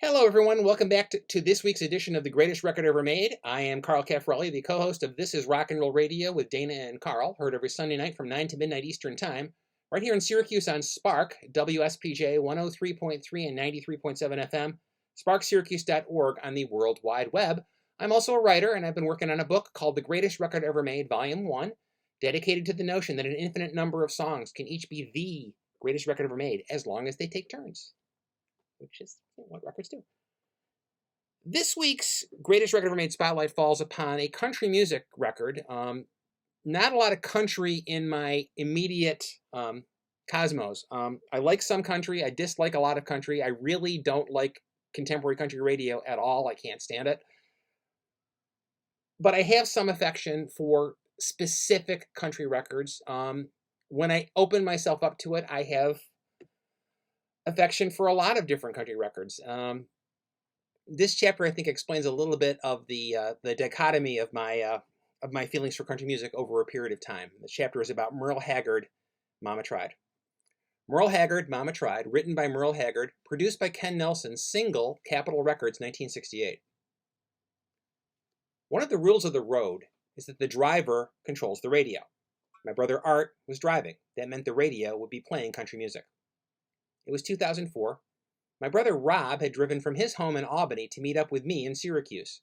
Hello, everyone. Welcome back to this week's edition of The Greatest Record Ever Made. I am Carl Caffarelli, the co-host of This is Rock and Roll Radio with Dana and Carl, heard every Sunday night from 9 to midnight Eastern Time, right here in Syracuse on Spark, WSPJ 103.3 and 93.7 FM, sparksyracuse.org on the World Wide Web. I'm also a writer, and I've been working on a book called The Greatest Record Ever Made, Volume 1, dedicated to the notion that an infinite number of songs can each be the greatest record ever made, as long as they take turns, which is what records do. This week's Greatest Record Ever Made spotlight falls upon a country music record. Not a lot of country in my immediate cosmos. I like some country. I dislike a lot of country. I really don't like contemporary country radio at all. I can't stand it. But I have some affection for specific country records. When I open myself up to it, I have affection for a lot of different country records. This chapter, I think, explains a little bit of the dichotomy of my feelings for country music over a period of time. The chapter is about Merle Haggard, Mama Tried. Merle Haggard, Mama Tried, written by Merle Haggard, produced by Ken Nelson, single, Capitol Records, 1968. One of the rules of the road is that the driver controls the radio. My brother Art was driving. That meant the radio would be playing country music. It was 2004. My brother Rob had driven from his home in Albany to meet up with me in Syracuse.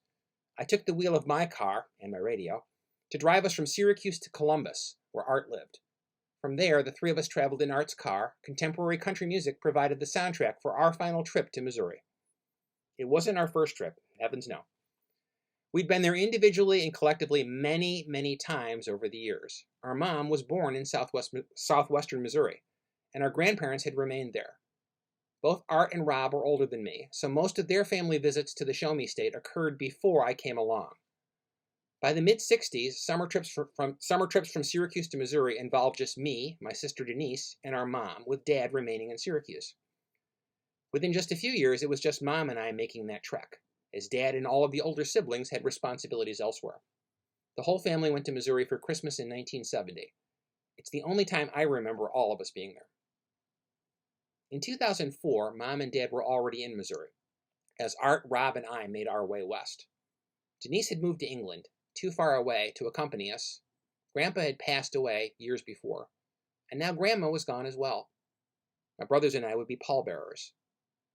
I took the wheel of my car, and my radio, to drive us from Syracuse to Columbus, where Art lived. From there, the three of us traveled in Art's car. Contemporary country music provided the soundtrack for our final trip to Missouri. It wasn't our first trip, heavens no. We'd been there individually and collectively many, many times over the years. Our mom was born in southwestern Missouri, and our grandparents had remained there. Both Art and Rob were older than me, so most of their family visits to the Show Me State occurred before I came along. By the mid-'60s, summer trips from Syracuse to Missouri involved just me, my sister Denise, and our mom, with Dad remaining in Syracuse. Within just a few years, it was just Mom and I making that trek, as Dad and all of the older siblings had responsibilities elsewhere. The whole family went to Missouri for Christmas in 1970. It's the only time I remember all of us being there. In 2004, Mom and Dad were already in Missouri, as Art, Rob, and I made our way west. Denise had moved to England, too far away to accompany us. Grandpa had passed away years before, and now Grandma was gone as well. My brothers and I would be pallbearers.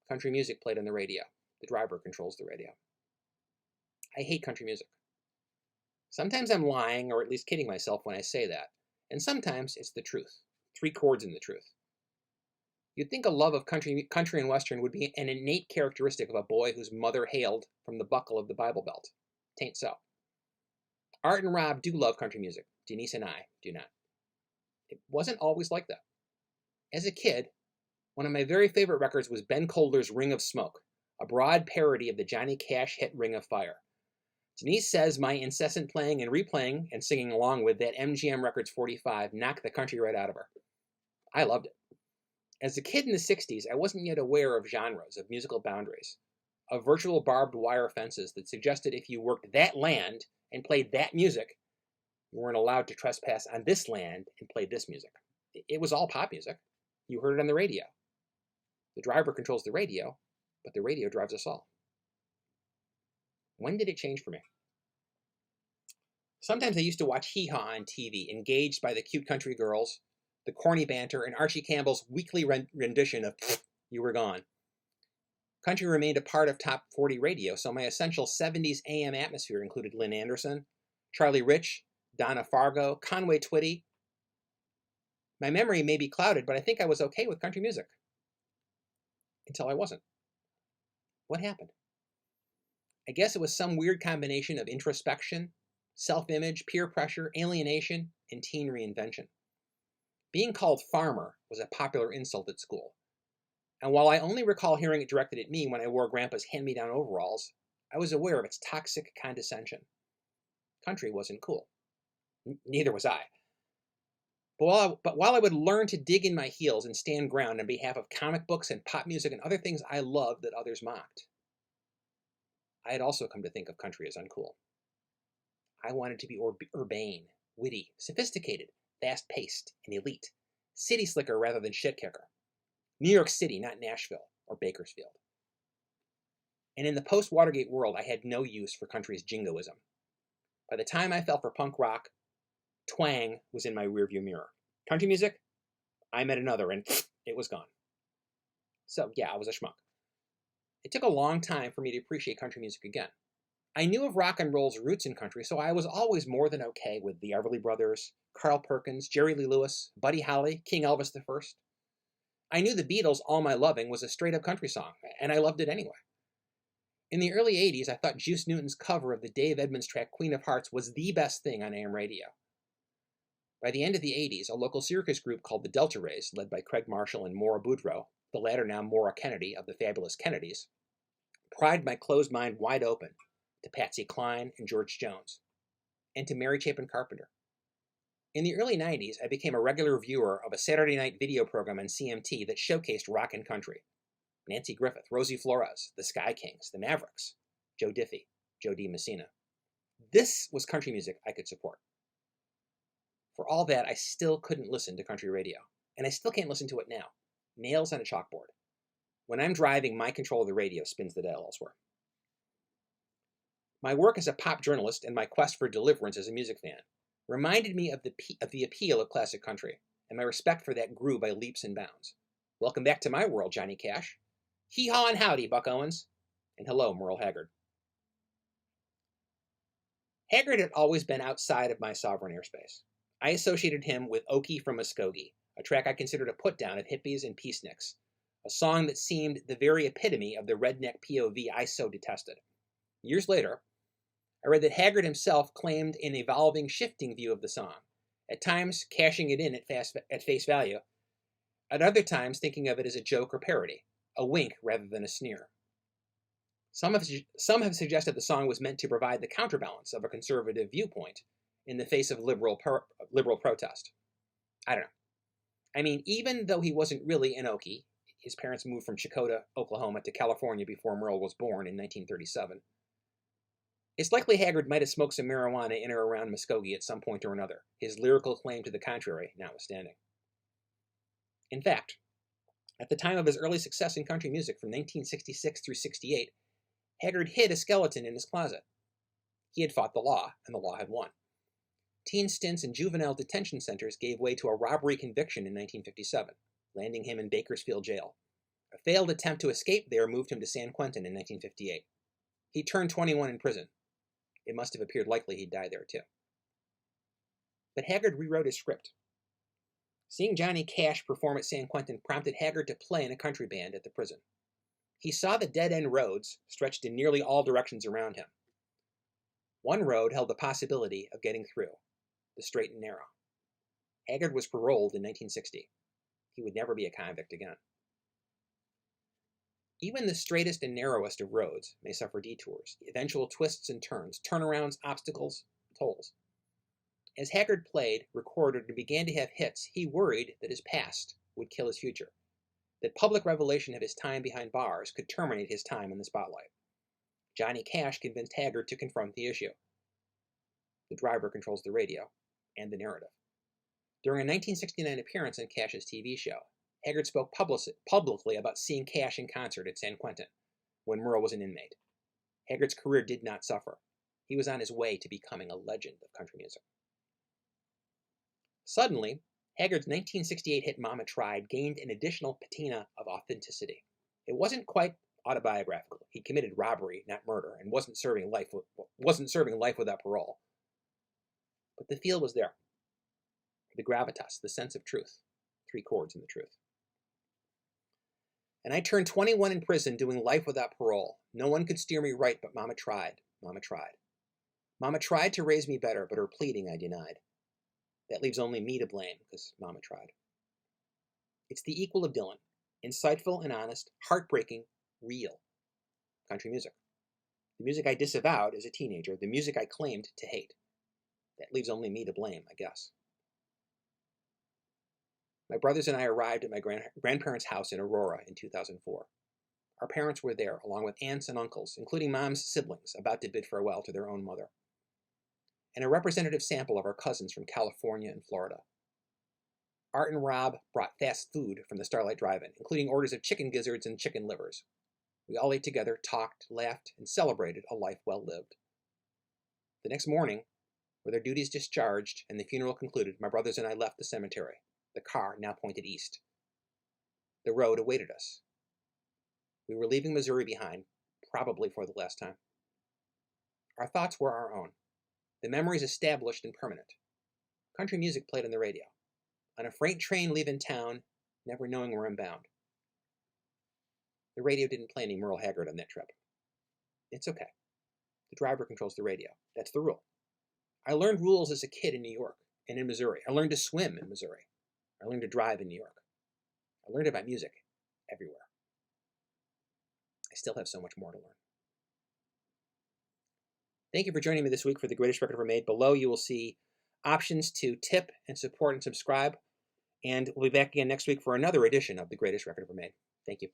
Country music played on the radio. The driver controls the radio. I hate country music. Sometimes I'm lying, or at least kidding myself when I say that, and sometimes it's the truth. 3 chords in the truth. You'd think a love of country and Western would be an innate characteristic of a boy whose mother hailed from the buckle of the Bible Belt. Tain't so. Art and Rob do love country music. Denise and I do not. It wasn't always like that. As a kid, one of my very favorite records was Ben Colder's Ring of Smoke, a broad parody of the Johnny Cash hit Ring of Fire. Denise says my incessant playing and replaying and singing along with that MGM Records 45 knocked the country right out of her. I loved it. As a kid in the 60s, I wasn't yet aware of genres, of musical boundaries, of virtual barbed wire fences that suggested if you worked that land and played that music, you weren't allowed to trespass on this land and play this music. It was all pop music. You heard it on the radio. The driver controls the radio, but the radio drives us all. When did it change for me? Sometimes I used to watch Hee Haw on TV, engaged by the cute country girls, the corny banter, and Archie Campbell's weekly rendition of You Were Gone. Country remained a part of top 40 radio, so my essential 70s AM atmosphere included Lynn Anderson, Charlie Rich, Donna Fargo, Conway Twitty. My memory may be clouded, but I think I was okay with country music. Until I wasn't. What happened? I guess it was some weird combination of introspection, self-image, peer pressure, alienation, and teen reinvention. Being called farmer was a popular insult at school. And while I only recall hearing it directed at me when I wore Grandpa's hand-me-down overalls, I was aware of its toxic condescension. Country wasn't cool. Neither was I. But while I would learn to dig in my heels and stand ground on behalf of comic books and pop music and other things I loved that others mocked, I had also come to think of country as uncool. I wanted to be urbane, witty, sophisticated, fast-paced, and elite. City slicker rather than shit kicker. New York City, not Nashville or Bakersfield. And in the post-Watergate world, I had no use for country's jingoism. By the time I fell for punk rock, twang was in my rearview mirror. Country music? I met another, and it was gone. So, yeah, I was a schmuck. It took a long time for me to appreciate country music again. I knew of rock and roll's roots in country, so I was always more than okay with the Everly Brothers, Carl Perkins, Jerry Lee Lewis, Buddy Holly, King Elvis I. I knew the Beatles' All My Loving was a straight-up country song, and I loved it anyway. In the early 80s, I thought Juice Newton's cover of the Dave Edmunds track Queen of Hearts was the best thing on AM radio. By the end of the 80s, a local circus group called the Delta Rays, led by Craig Marshall and Maura Boudreau, the latter now Maura Kennedy of the Fabulous Kennedys, pried my closed mind wide open to Patsy Cline and George Jones, and to Mary Chapin Carpenter. In the early 90s, I became a regular viewer of a Saturday night video program on CMT that showcased rock and country. Nancy Griffith, Rosie Flores, the Sky Kings, the Mavericks, Joe Diffie, Joe D. Messina. This was country music I could support. For all that, I still couldn't listen to country radio, and I still can't listen to it now. Nails on a chalkboard. When I'm driving, my control of the radio spins the dial elsewhere. My work as a pop journalist and my quest for deliverance as a music fan reminded me of the appeal of classic country, and my respect for that grew by leaps and bounds. Welcome back to my world, Johnny Cash. Hee-haw and howdy, Buck Owens. And hello, Merle Haggard. Haggard had always been outside of my sovereign airspace. I associated him with Okie from Muskogee, a track I considered a put-down of hippies and peaceniks, a song that seemed the very epitome of the redneck POV I so detested. Years later, I read that Haggard himself claimed an evolving, shifting view of the song, at times cashing it in at face value, at other times thinking of it as a joke or parody, a wink rather than a sneer. Some have suggested the song was meant to provide the counterbalance of a conservative viewpoint in the face of liberal protest. I don't know. I mean, even though he wasn't really an Okie, his parents moved from Chakota, Oklahoma to California before Merle was born in 1937. It's likely Haggard might have smoked some marijuana in or around Muskogee at some point or another, his lyrical claim to the contrary notwithstanding. In fact, at the time of his early success in country music from 1966 through 68, Haggard hid a skeleton in his closet. He had fought the law, and the law had won. Teen stints in juvenile detention centers gave way to a robbery conviction in 1957, landing him in Bakersfield Jail. A failed attempt to escape there moved him to San Quentin in 1958. He turned 21 in prison. It must have appeared likely he'd die there, too. But Haggard rewrote his script. Seeing Johnny Cash perform at San Quentin prompted Haggard to play in a country band at the prison. He saw the dead-end roads stretched in nearly all directions around him. One road held the possibility of getting through, the straight and narrow. Haggard was paroled in 1960. He would never be a convict again. Even the straightest and narrowest of roads may suffer detours, eventual twists and turns, turnarounds, obstacles, tolls. As Haggard played, recorded, and began to have hits, he worried that his past would kill his future, that public revelation of his time behind bars could terminate his time in the spotlight. Johnny Cash convinced Haggard to confront the issue. The driver controls the radio and the narrative. During a 1969 appearance on Cash's TV show, Haggard spoke publicly about seeing Cash in concert at San Quentin when Merle was an inmate. Haggard's career did not suffer. He was on his way to becoming a legend of country music. Suddenly, Haggard's 1968 hit Mama Tried gained an additional patina of authenticity. It wasn't quite autobiographical. He committed robbery, not murder, and wasn't serving life without parole. But the feel was there. The gravitas, the sense of truth. 3 chords in the truth. And I turned 21 in prison doing life without parole. No one could steer me right, but Mama tried. Mama tried. Mama tried to raise me better, but her pleading I denied. That leaves only me to blame, because Mama tried. It's the equal of Dylan. Insightful and honest, heartbreaking, real. Country music. The music I disavowed as a teenager, the music I claimed to hate. That leaves only me to blame, I guess. My brothers and I arrived at my grandparents' house in Aurora in 2004. Our parents were there, along with aunts and uncles, including Mom's siblings, about to bid farewell to their own mother, and a representative sample of our cousins from California and Florida. Art and Rob brought fast food from the Starlight Drive-In, including orders of chicken gizzards and chicken livers. We all ate together, talked, laughed, and celebrated a life well lived. The next morning, with our duties discharged and the funeral concluded, my brothers and I left the cemetery. The car now pointed east. The road awaited us. We were leaving Missouri behind, probably for the last time. Our thoughts were our own, the memories established and permanent. Country music played on the radio. On a freight train leaving town, never knowing where I'm bound. The radio didn't play any Merle Haggard on that trip. It's okay. The driver controls the radio. That's the rule. I learned rules as a kid in New York and in Missouri. I learned to swim in Missouri. I learned to drive in New York. I learned about music everywhere. I still have so much more to learn. Thank you for joining me this week for The Greatest Record Ever Made. Below you will see options to tip and support and subscribe. And we'll be back again next week for another edition of The Greatest Record Ever Made. Thank you.